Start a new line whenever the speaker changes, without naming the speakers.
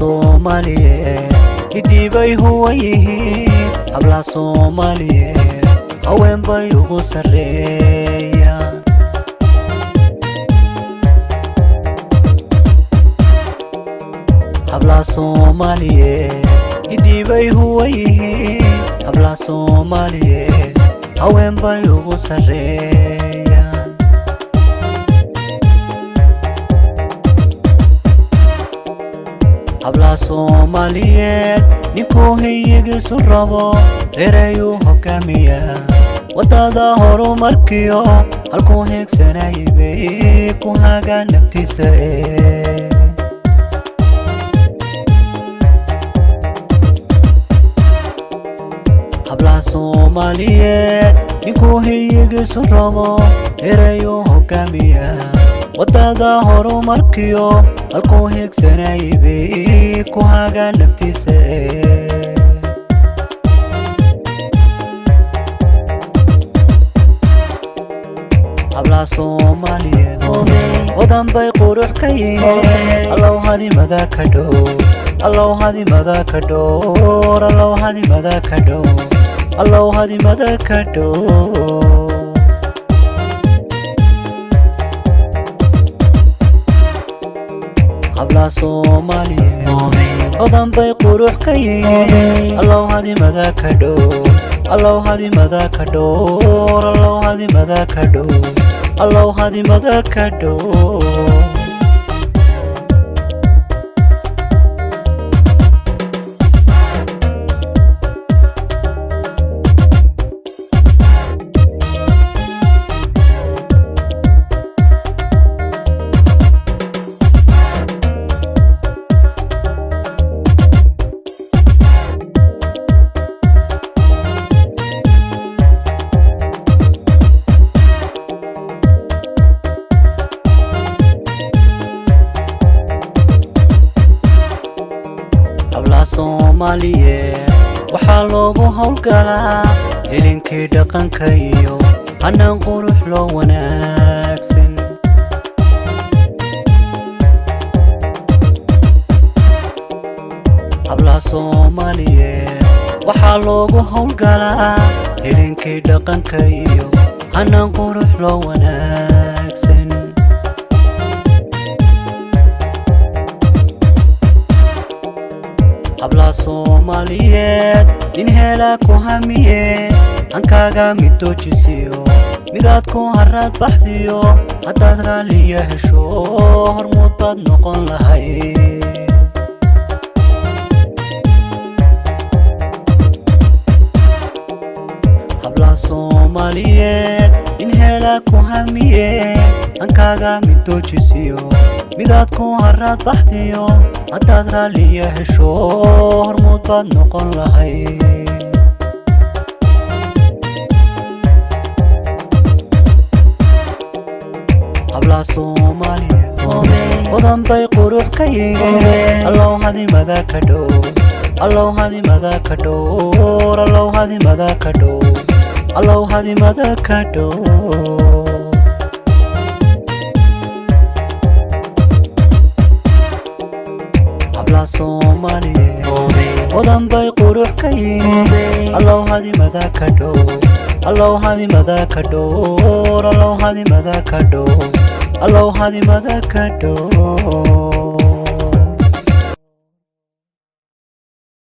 Soomaaliyeed hidii bay huwan yihiin hablaha Soomaaliyeed haween bay ugu sarreeyaan hablaha Soomaaliyeed hidii bay huwan yihiin hablaha Soomaaliyeed haween bay ugu sarreeyaan hablaha Soomaaliyeed ninkuu hayigiisu rabo reerayuu hogaamiyaa wadada horumarkiyo halkuu heegsanayay bay ku hagaan naftiisa hablaha Soomaaliyeed ninkuu hayigiisu rabo reerayuu hogaamiyaa wadada horumarkiyo halkuu heegsanayay bay ku hagaan naftiisa hablaha Soomaaliyeed odan bay qurux ka yihiin allow hadimada ka dhow allow hadimada ka dhow allow hadimada ka dhow allow hadimada ka dhow hablaha Soomaaliyeed odan bay qurux ka yihiin allow hadimada ka dhow allow hadimada ka dhow allow hadimada ka dhow allow hadimada ka dhow hablaha Soomaaliyeed waxaa loogu howlgalaa hilinkii dhaqanka iyo hanaan qurux loo wanaagsan hablaha Soomaaliyeed waxaa loogu howlgalaa hilinkii dhaqanka iyo hanaan qurux loo wanaagsan hablaha Soomaaliyeed nin helaa ku hamiye hankaaga mid doojisiyo midaad ku haraad baxdiyo haddaad raalliya hesho hormuud baad noqon lahayd hablaha Soomaaliyeed nin helaa ku hamiye hankaaga mid doojisiyo midaad ku haraad baxdiyo haddaad raalliya hesho hormuud baad noqon lahayd hablaha Soomaaliyeed odan bay qurux ka yihiin allow hadimada ka dhow allow hadimada ka dhow allow hadimada ka dhow allow hadimada ka dhow hablaha Soomaaliyeed odan bay qurux ka yihiin allow hadimada ka dhow allow hadimada ka dhow allow hadimada ka dhow allow hadimada ka dhow